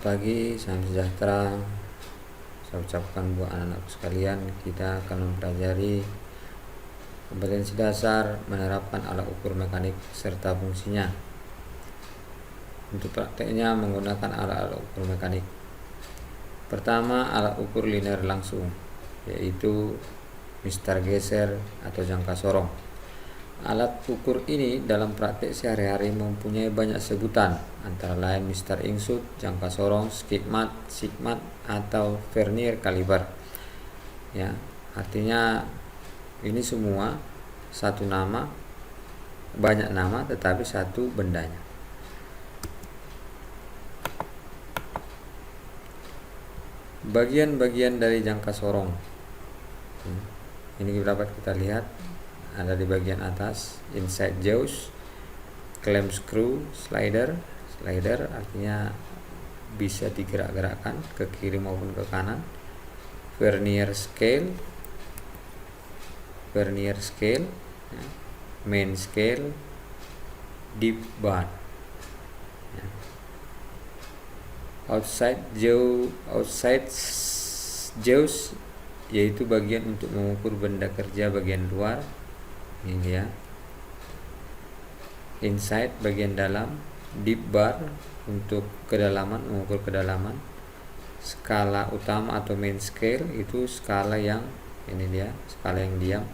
pagi, salam sejahtera. Saya ucapkan buat anak-anakku sekalian, kita akan mempelajari kompetensi dasar menerapkan alat ukur mekanik serta fungsinya. Untuk prakteknya menggunakan alat ukur mekanik. Pertama, alat ukur linear langsung, yaitu mistar geser atau jangka sorong. Alat ukur ini dalam praktek sehari-hari mempunyai banyak sebutan, antara lain mistar ingsut, jangka sorong, skidmat, sigmat, atau vernier kaliber. Ya, artinya ini semua satu nama, banyak nama, tetapi satu bendanya. Bagian-bagian dari jangka sorong ini dapat kita lihat ada di bagian atas, inside jaws, clamp screw, slider artinya bisa digerak-gerakkan ke kiri maupun ke kanan, vernier scale, main scale, deep bar. Outside jaws yaitu bagian untuk mengukur benda kerja bagian luar, ini dia. Inside bagian dalam, deep bar untuk kedalaman, mengukur kedalaman. Skala utama atau main scale itu skala yang ini dia, skala yang diam.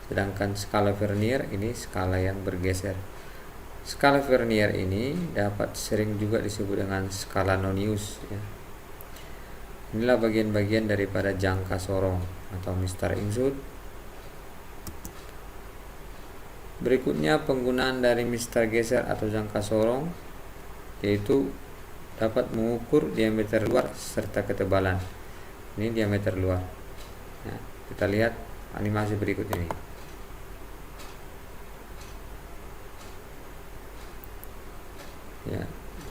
Sedangkan skala vernier ini skala yang bergeser. Skala vernier ini dapat sering juga disebut dengan skala nonius, ya. Inilah bagian-bagian daripada jangka sorong atau mistar ingsut. Berikutnya penggunaan dari mistar geser atau jangka sorong, yaitu dapat mengukur diameter luar serta ketebalan. Ini diameter luar. Ya, kita lihat animasi berikut ini. Ya,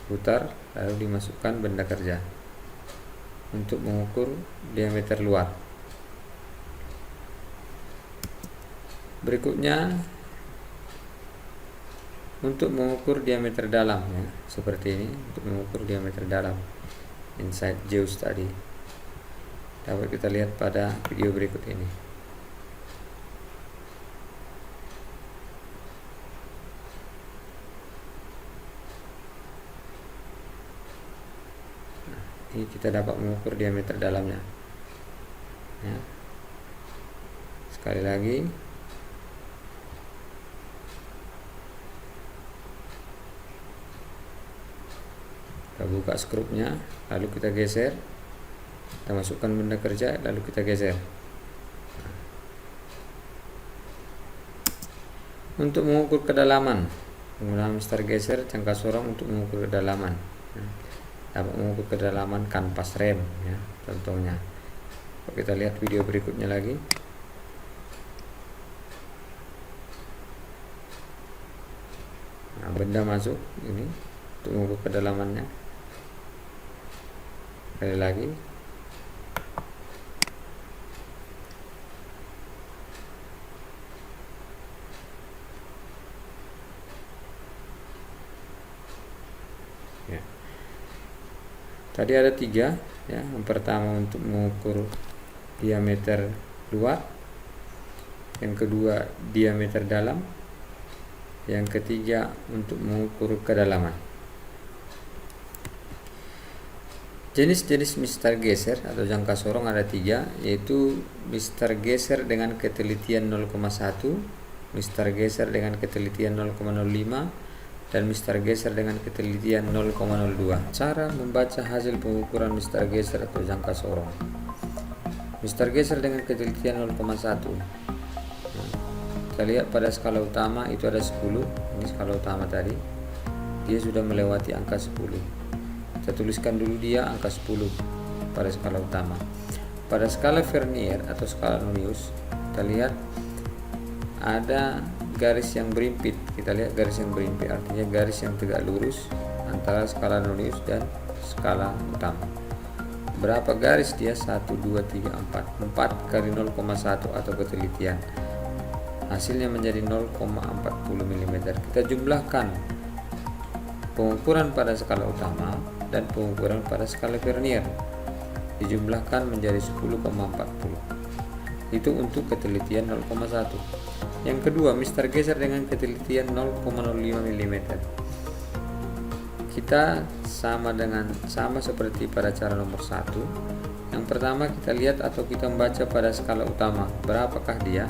putar lalu dimasukkan benda kerja untuk mengukur diameter luar. Berikutnya untuk mengukur diameter dalam, ya, seperti ini, untuk mengukur diameter dalam inside jaws tadi. Dapat kita lihat pada video berikut ini. Ini kita dapat mengukur diameter dalamnya, ya. Sekali lagi, kita buka skrupnya, lalu kita geser, kita masukkan benda kerja, lalu kita geser. Untuk mengukur kedalaman, menggunakan mistar geser, jangka sorong untuk mengukur kedalaman, ya. Dapat mengukur kedalaman kanvas rem, ya, contohnya. Kita lihat video berikutnya lagi. Nah, benda masuk ini untuk mengukur kedalamannya. Sekali lagi. Ya. Tadi ada 3, ya. Yang pertama untuk mengukur diameter luar, yang kedua diameter dalam, yang ketiga untuk mengukur kedalaman. Jenis-jenis mistar geser atau jangka sorong ada 3, yaitu mistar geser dengan ketelitian 0,1, mistar geser dengan ketelitian 0,05, dan mistar geser dengan ketelitian 0,02. Cara membaca hasil pengukuran mistar geser atau jangka sorong. Mistar geser dengan ketelitian 0,1. Kita lihat pada skala utama itu ada 10. Ini skala utama tadi. Dia sudah melewati angka 10. Kita tuliskan dulu dia angka 10 pada skala utama. Pada skala vernier atau skala nonius, kita lihat ada garis yang berimpit. Kita lihat garis yang berimpit artinya garis yang tegak lurus antara skala nonius dan skala utama. Berapa garis dia? 1, 2, 3, 4. 4 kali 0,1 atau ketelitian. Hasilnya menjadi 0,40 mm. Kita jumlahkan pengukuran pada skala utama dan pengukuran pada skala Vernier dijumlahkan menjadi 10,40. Itu untuk ketelitian 0,1. Yang kedua, mistar geser dengan ketelitian 0,05 mm. Kita sama seperti pada cara nomor 1. Yang pertama kita lihat atau kita membaca pada skala utama. Berapakah dia?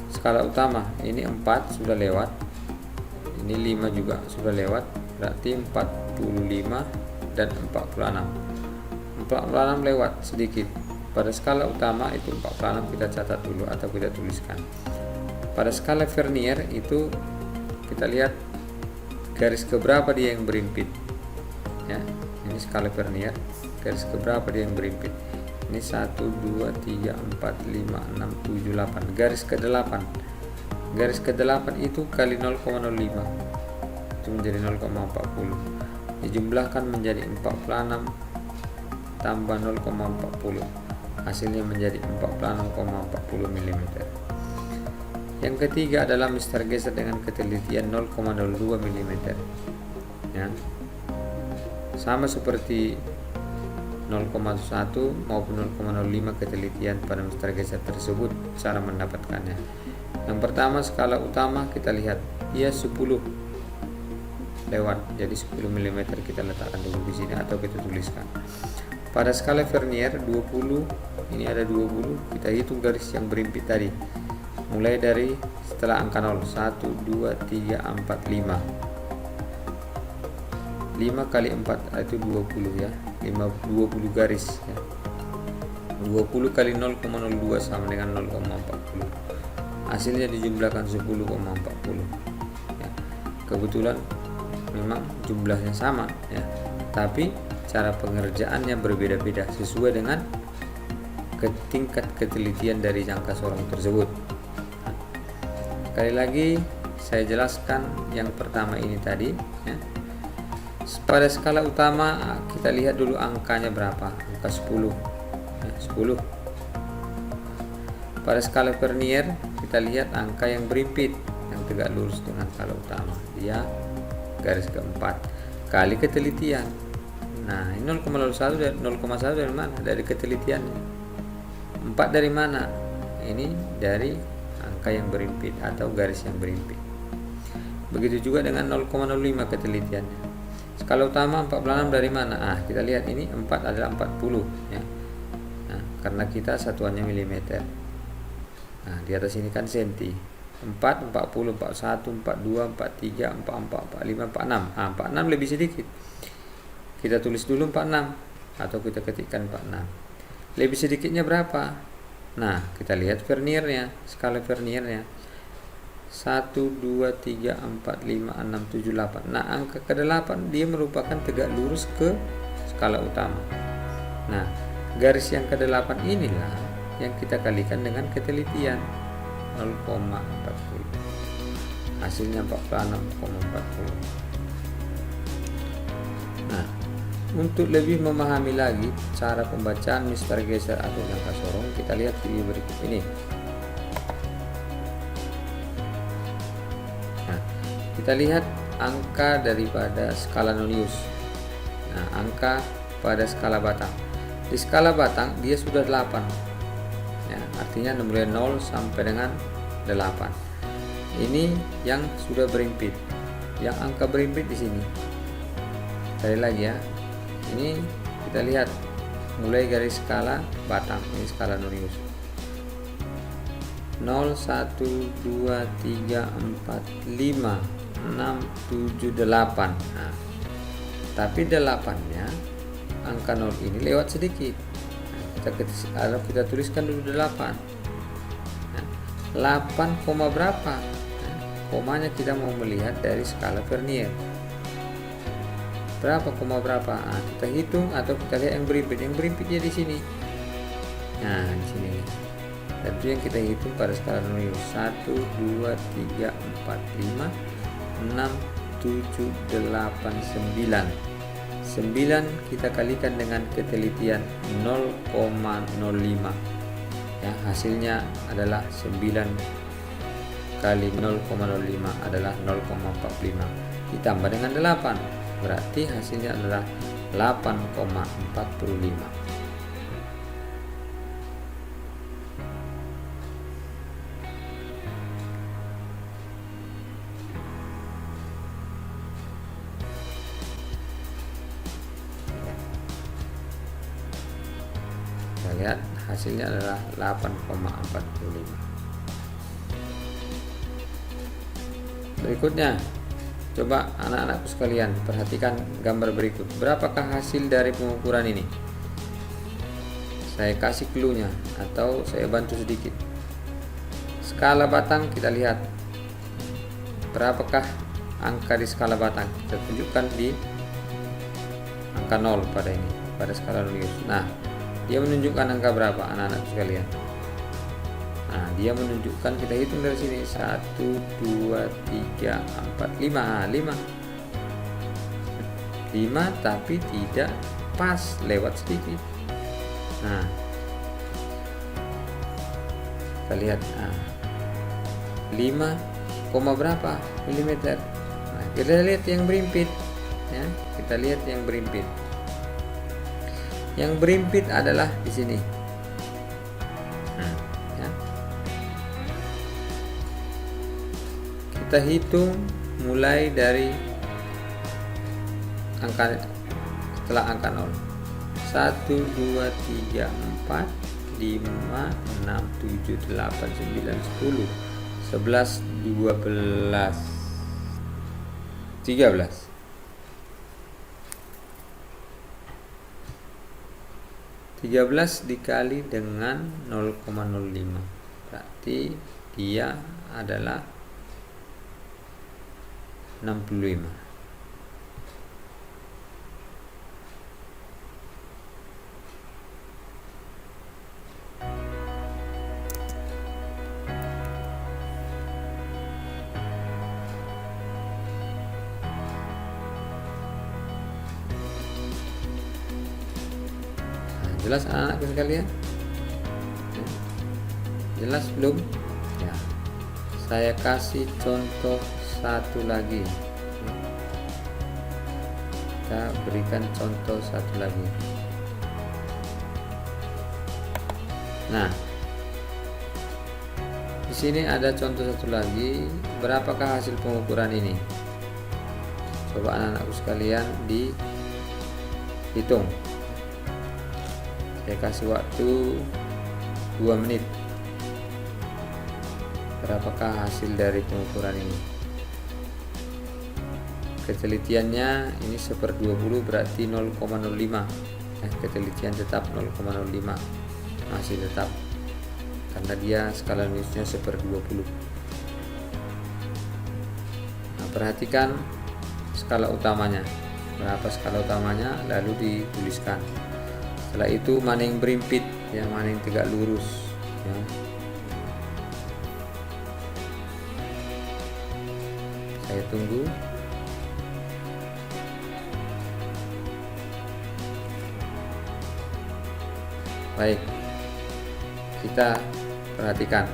Skala utama ini 4 sudah lewat. Ini 5 juga sudah lewat. Berarti 45 dan 46. 46 lewat sedikit. Pada skala utama itu 46 kita catat dulu atau kita tuliskan. Pada skala Vernier itu kita lihat garis keberapa dia yang berimpit. Ya, ini skala Vernier. Garis keberapa dia yang berimpit? Ini 1, 2, 3, 4, 5, 6, 7, 8. Garis ke-8. Garis ke-8 itu kali 0,05. Itu menjadi 0,40. Dijumlahkan menjadi 46 tambah 0,40. Hasilnya menjadi 46,40 mm. Yang ketiga adalah mistar geser dengan ketelitian 0,02 mm. Ya. Sama seperti 0,1 maupun 0,05 ketelitian pada mistar geser tersebut cara mendapatkannya. Yang pertama skala utama kita lihat ia 10 lewat, jadi 10 mm kita letakkan dulu di sini atau kita tuliskan. Pada skala Vernier 20, ini ada 20, kita hitung garis yang berimpit tadi. Mulai dari setelah angka 0, 1, 2, 3, 4, 5. 5 kali 4 itu 20 ya. 20 garis ya. 20 kali 0,02 sama dengan 0,40. Hasilnya dijumlahkan 10,40 ya. Kebetulan memang jumlahnya sama ya, tapi cara pengerjaannya berbeda-beda sesuai dengan tingkat ketelitian dari jangka sorong tersebut. Sekali lagi saya jelaskan yang pertama ini tadi ya. Pada skala utama kita lihat dulu angkanya berapa, angka 10 ya, 10. Pada skala Vernier kita lihat angka yang berimpit yang tegak lurus dengan skala utama, dia garis keempat kali ketelitian. Nah ini 0,01 dari mana? Dari ketelitiannya. 4 dari mana? Ini dari angka yang berimpit atau garis yang berimpit. Begitu juga dengan 0,05 ketelitiannya. Skala utama 46 dari mana? Kita lihat ini 4 adalah 40 ya. Nah, karena kita satuannya milimeter. Nah, di atas ini kan senti. 4, 40, 41, 42, 43, 44, 45, 46. 46 lebih sedikit. Kita tulis dulu 46 atau kita ketikkan 46. Lebih sedikitnya berapa? Nah, kita lihat Verniernya, skala Verniernya. 1, 2, 3, 4, 5, 6, 7, 8. Nah angka ke-8 dia merupakan tegak lurus ke skala utama. Nah garis yang ke-8 inilah yang kita kalikan dengan ketelitian 0,40. Hasilnya 46,40. Nah untuk lebih memahami lagi cara pembacaan mistar geser atau jangka sorong, kita lihat video berikut ini. Kita lihat angka daripada skala Nonius. Nah, angka pada skala batang. Di skala batang dia sudah 8. Ya, artinya mulai 0 sampai dengan 8. Ini yang sudah berimpit. Yang angka berimpit di sini. Sekali lagi ya. Ini kita lihat mulai garis skala batang, ini skala Nonius. 0, 1, 2, 3, 4, 5, 6, 7, 8. Nah, tapi 8-nya angka 0 ini lewat sedikit. Nah, kita tuliskan dulu 8. Nah, 8, berapa? Nah, komanya kita mau melihat dari skala Vernier. Berapa koma berapa? Nah, kita hitung atau kita lihat yang berimpit. Yang berimpitnya di sini. Nah, di sini. Dan itu yang kita hitung pada skala Nonius. 1, 2, 3, 4, 5, 6, 7, 8, 9. 9 kita kalikan dengan ketelitian 0,05 ya, hasilnya adalah 9 kali 0,05 adalah 0,45 ditambah dengan 8, berarti hasilnya adalah 8,45. Kita lihat hasilnya adalah 8,45. Berikutnya, coba anak-anakku sekalian perhatikan gambar berikut. Berapakah hasil dari pengukuran ini? Saya kasih clue-nya atau saya bantu sedikit. Skala batang kita lihat. Berapakah angka di skala batang? Kita tunjukkan di angka 0 pada ini, pada skala Lullius. Nah, dia menunjukkan angka berapa anak-anakku sekalian? Nah, dia menunjukkan, kita hitung dari sini 1, 2, 3, 4, 5. 5 tapi tidak pas, lewat sedikit. Nah, kita lihat 5, berapa milimeter. Nah, kita lihat yang berimpit ya, kita lihat yang berimpit. Yang berimpit adalah di sini. Kita hitung mulai dari angka setelah angka 0. 1, 2, 3, 4, 5, 6, 7, 8, 9, 10, 11, 12, 13. Dikali dengan 0,05, berarti dia adalah 65. Jelas anak-anakku sekalian? Jelas belum? Ya. Saya kasih contoh satu lagi. Kita berikan contoh satu lagi. Nah, di sini ada contoh satu lagi. Berapakah hasil pengukuran ini? Coba anak-anakku sekalian dihitung. Saya kasih waktu 2 menit. Berapakah hasil dari pengukuran ini? Ketelitiannya ini 1/20 berarti 0,05. Ketelitian tetap 0,05, masih tetap karena dia skala Lulliusnya 1/20. Nah, perhatikan skala utamanya. Berapa skala utamanya? Lalu dituliskan. Setelah itu mana yang berimpit, ya, mana yang tegak lurus, ya. Saya tunggu. Baik, kita perhatikan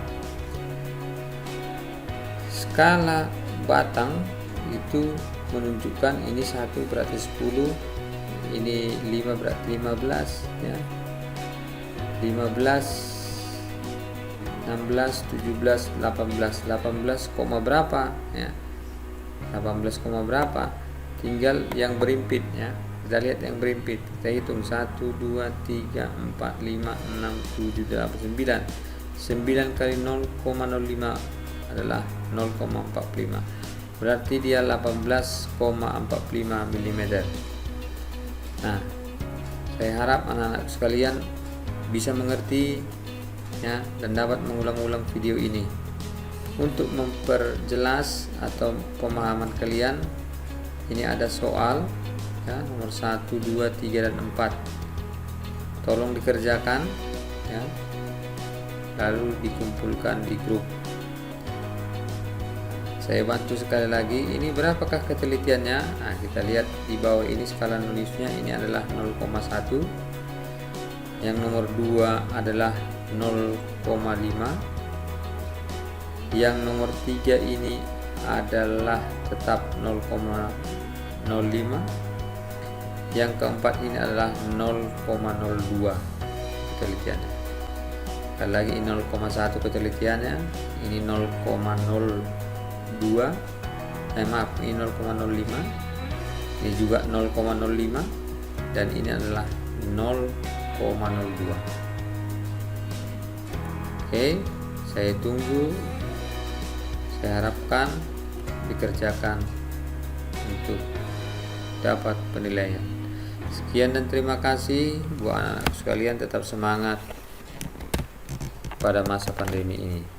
skala batang itu menunjukkan ini 1 berarti 10, ini 5 berarti 15 ya. 15, 16, 17, 18 berapa ya, 18, berapa, tinggal yang berimpit ya. Kita lihat yang berimpit, kita hitung 1, 2, 3, 4, 5, 6, 7, 8, 9. 9 kali 0,05 adalah 0,45, berarti dia 18,45 mm. Nah, saya harap anak-anak sekalian bisa mengerti ya, dan dapat mengulang-ulang video ini. Untuk memperjelas atau pemahaman kalian, ini ada soal ya, nomor 1, 2, 3, dan 4. Tolong dikerjakan ya, lalu dikumpulkan di grup. Saya bantu sekali lagi. Ini berapakah ketelitiannya? Nah, kita lihat di bawah ini skala Lulliusnya ini adalah 0,1. Yang nomor 2 adalah 0,5. Yang nomor 3 ini adalah tetap 0,05. Yang keempat ini adalah 0,02 ketelitiannya. Sekali lagi ini 0,1 ketelitiannya, ini 0,02, maaf, ini 0,05, ini juga 0,05, dan ini adalah 0,02. Oke, saya tunggu. Saya harapkan dikerjakan untuk dapat penilaian. Sekian dan terima kasih buat anak-anak sekalian, tetap semangat pada masa pandemi ini.